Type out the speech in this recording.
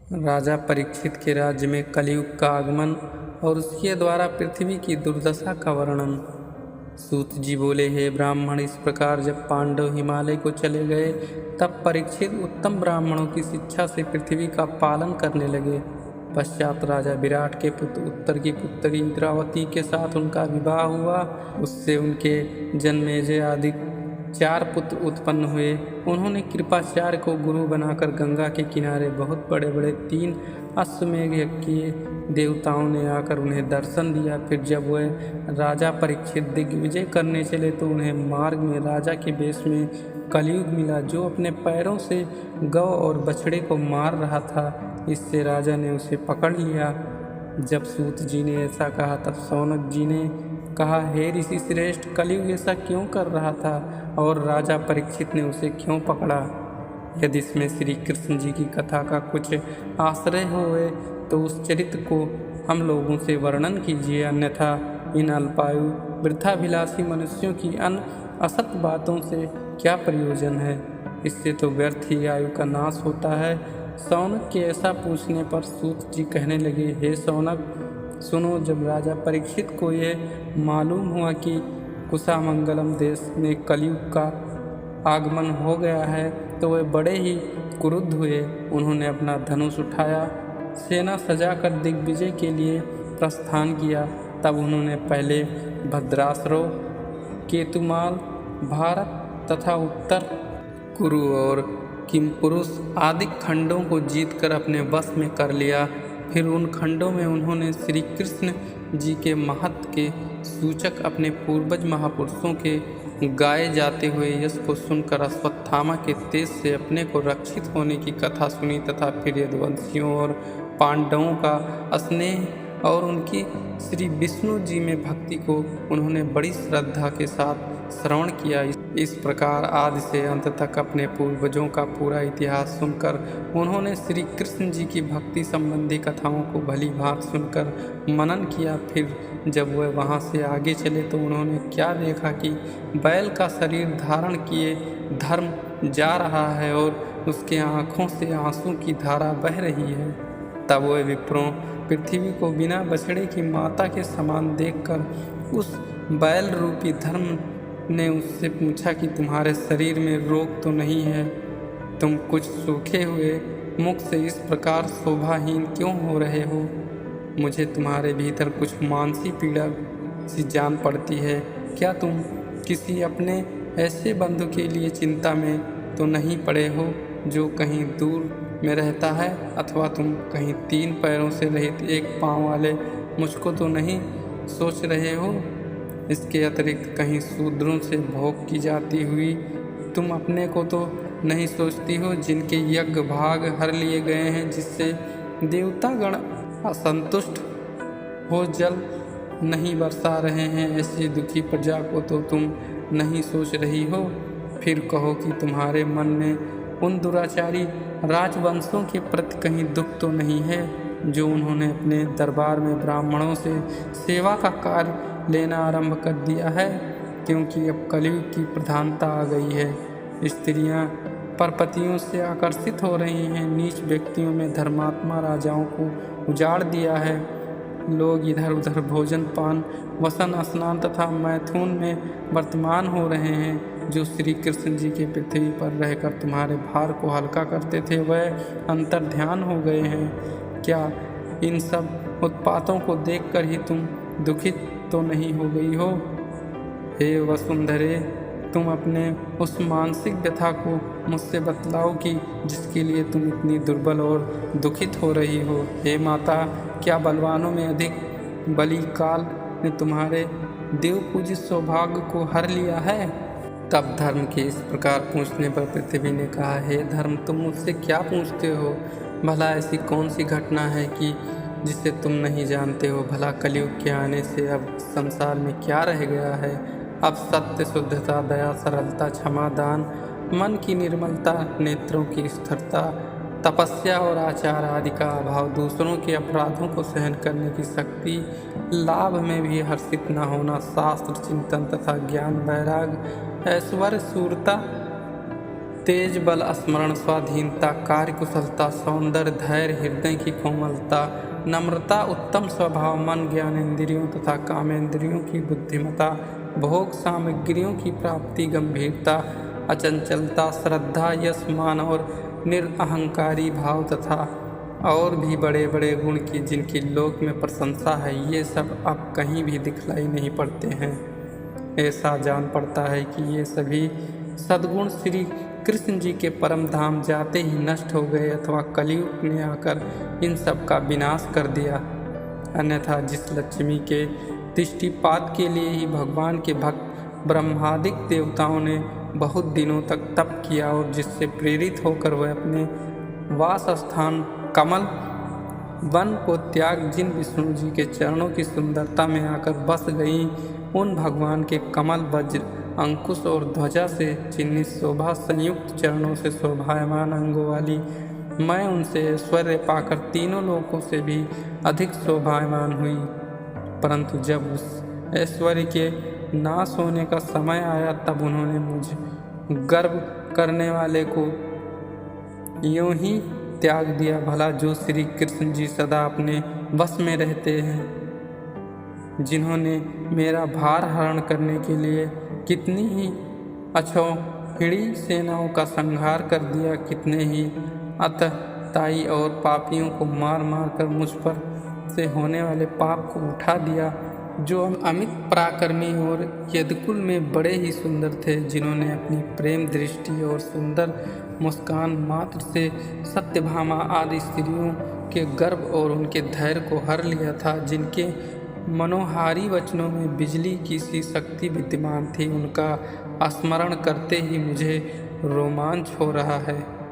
राजा परीक्षित के राज्य में कलयुग का आगमन और उसके द्वारा पृथ्वी की दुर्दशा का वर्णन। सूत जी बोले, हे ब्राह्मण, इस प्रकार जब पांडव हिमालय को चले गए तब परीक्षित उत्तम ब्राह्मणों की शिक्षा से पृथ्वी का पालन करने लगे। पश्चात राजा विराट के पुत्र उत्तर की पुत्री इंद्रावती के साथ उनका विवाह हुआ। उससे उनके जन्मेजय आदि 4 पुत्र उत्पन्न हुए। उन्होंने कृपाचार्य को गुरु बनाकर गंगा के किनारे बहुत बड़े बड़े 3 अश्वमेघ यज्ञ किए। देवताओं ने आकर उन्हें दर्शन दिया। फिर जब वह राजा परीक्षित दिग्विजय करने चले तो उन्हें मार्ग में राजा के वेश में कलयुग मिला, जो अपने पैरों से गौ और बछड़े को मार रहा था। इससे राजा ने उसे पकड़ लिया। जब सूत जी ने ऐसा कहा तब शौनक जी ने कहा, हे ऋषि श्रेष्ठ, कलयुग ऐसा क्यों कर रहा था और राजा परीक्षित ने उसे क्यों पकड़ा? यदि इसमें श्री कृष्ण जी की कथा का कुछ आश्रय होए तो उस चरित्र को हम लोगों से वर्णन कीजिए, अन्यथा इन अल्पायु वृद्धाभिलाषी मनुष्यों की असत बातों से क्या प्रयोजन है? इससे तो व्यर्थ ही आयु का नाश होता है। शौनक के ऐसा पूछने पर सूत जी कहने लगे, हे शौनक, सुनो, जब राजा परीक्षित को ये मालूम हुआ कि कुशामंगलम देश में कलयुग का आगमन हो गया है तो वे बड़े ही क्रुद्ध हुए। उन्होंने अपना धनुष उठाया, सेना सजाकर दिग्विजय के लिए प्रस्थान किया। तब उन्होंने पहले भद्रासरो, केतुमाल, भारत तथा उत्तर कुरु और किमपुरुष आदि खंडों को जीतकर अपने वश में कर लिया। फिर उन खंडों में उन्होंने श्री कृष्ण जी के महत्व के सूचक अपने पूर्वज महापुरुषों के गाए जाते हुए यश को सुनकर अश्वत्थामा के तेज से अपने को रक्षित होने की कथा सुनी तथा फिर यदुवंशियों और पांडवों का स्नेह और उनकी श्री विष्णु जी में भक्ति को उन्होंने बड़ी श्रद्धा के साथ श्रवण किया। इस प्रकार आदि से अंत तक अपने पूर्वजों का पूरा इतिहास सुनकर उन्होंने श्री कृष्ण जी की भक्ति संबंधी कथाओं को भली भांति सुनकर मनन किया। फिर जब वह वहाँ से आगे चले तो उन्होंने क्या देखा कि बैल का शरीर धारण किए धर्म जा रहा है और उसके आँखों से आंसू की धारा बह रही है। तब वह विप्रों पृथ्वी को बिना बछड़े की माता के समान देखकर उस बैल रूपी धर्म ने उससे पूछा कि तुम्हारे शरीर में रोग तो नहीं है? तुम कुछ सूखे हुए मुख से इस प्रकार शोभाहीन क्यों हो रहे हो? मुझे तुम्हारे भीतर कुछ मानसिक पीड़ा सी जान पड़ती है। क्या तुम किसी अपने ऐसे बंधु के लिए चिंता में तो नहीं पड़े हो जो कहीं दूर में रहता है? अथवा तुम कहीं 3 पैरों से रहित 1 पाँव वाले मुझको तो नहीं सोच रहे हो? इसके अतिरिक्त कहीं शूद्रों से भोग की जाती हुई तुम अपने को तो नहीं सोचती हो, जिनके यज्ञ भाग हर लिए गए हैं, जिससे देवतागण असंतुष्ट हो जल नहीं बरसा रहे हैं? ऐसी दुखी प्रजा को तो तुम नहीं सोच रही हो। फिर कहो कि तुम्हारे मन में उन दुराचारी राजवंशों के प्रति कहीं दुख तो नहीं है जो उन्होंने अपने दरबार में ब्राह्मणों से सेवा का कार्य लेना आरंभ कर दिया है? क्योंकि अब कलयुग की प्रधानता आ गई है। स्त्रियां परपतियों से आकर्षित हो रही हैं। नीच व्यक्तियों में धर्मात्मा राजाओं को उजाड़ दिया है। लोग इधर उधर भोजन पान वसन स्नान तथा मैथुन में वर्तमान हो रहे हैं। जो श्री कृष्ण जी के पृथ्वी पर रहकर तुम्हारे भार को हल्का करते थे वह अंतर ध्यान हो गए हैं। क्या इन सब उत्पातों को देखकर ही तुम दुखित तो नहीं हो गई हो? हे वसुंधरे, तुम अपने उस मानसिक व्यथा को मुझसे बतलाओ कि जिसके लिए तुम इतनी दुर्बल और दुखित हो रही हो। हे माता, क्या बलवानों में अधिक बलि काल ने तुम्हारे देव पूजित सौभाग्य को हर लिया है? तब धर्म के इस प्रकार पूछने पर पृथ्वी ने कहा, हे धर्म, तुम मुझसे क्या पूछते हो? भला ऐसी कौन सी घटना है कि जिसे तुम नहीं जानते हो? भला कलयुग के आने से अब संसार में क्या रह गया है? अब सत्य, शुद्धता, दया, सरलता, क्षमा, दान, मन की निर्मलता, नेत्रों की स्थिरता, तपस्या और आचार आदि का अभाव, दूसरों के अपराधों को सहन करने की शक्ति, लाभ में भी हर्षित न होना, शास्त्र चिंतन तथा ज्ञान, वैराग, ऐश्वर्य, शूरता, तेज बल स्मरण स्वाधीनता कार्य कुशलता सौंदर्य धैर्य हृदय की कोमलता नम्रता उत्तम स्वभाव मन ज्ञान इंद्रियों तथा कामेंद्रियों की बुद्धिमता भोग सामग्रियों की प्राप्ति गंभीरता अचंचलता श्रद्धा यश मान और निरअहंकारी भाव तथा और भी बड़े बड़े गुण की जिनकी लोक में प्रशंसा है, ये सब अब कहीं भी दिखलाई नहीं पड़ते हैं। ऐसा जान पड़ता है कि ये सभी सद्गुण श्री कृष्ण जी के परम धाम जाते ही नष्ट हो गए अथवा कलयुग ने आकर इन सब का विनाश कर दिया। अन्यथा जिस लक्ष्मी के दृष्टिपात के लिए ही भगवान के भक्त ब्रह्मादिक देवताओं ने बहुत दिनों तक तप किया और जिससे प्रेरित होकर वह अपने वास स्थान कमल वन को त्याग जिन विष्णु जी के चरणों की सुंदरता में आकर बस गई, उन भगवान के कमल वज्र अंकुश और ध्वजा से चिन्हित शोभा संयुक्त चरणों से शोभायमान अंगों वाली मैं उनसे ऐश्वर्य पाकर तीनों लोकों से भी अधिक शोभायमान हुई। परंतु जब उस ऐश्वर्य के नाश होने का समय आया तब उन्होंने मुझे गर्व करने वाले को यूं ही त्याग दिया। भला जो श्री कृष्ण जी सदा अपने वश में रहते हैं, जिन्होंने मेरा भार हरण करने के लिए कितनी ही अक्षौहिणी सेनाओं का संहार कर दिया, कितने ही अतताई और पापियों को मार मार कर मुझ पर से होने वाले पाप को उठा दिया, जो अमित पराक्रमी और यदुकुल में बड़े ही सुंदर थे, जिन्होंने अपनी प्रेम दृष्टि और सुंदर मुस्कान मात्र से सत्यभामा आदि स्त्रियों के गर्भ और उनके धैर्य को हर लिया था, जिनके मनोहारी वचनों में बिजली की सी शक्ति विद्यमान थी, उनका स्मरण करते ही मुझे रोमांच हो रहा है।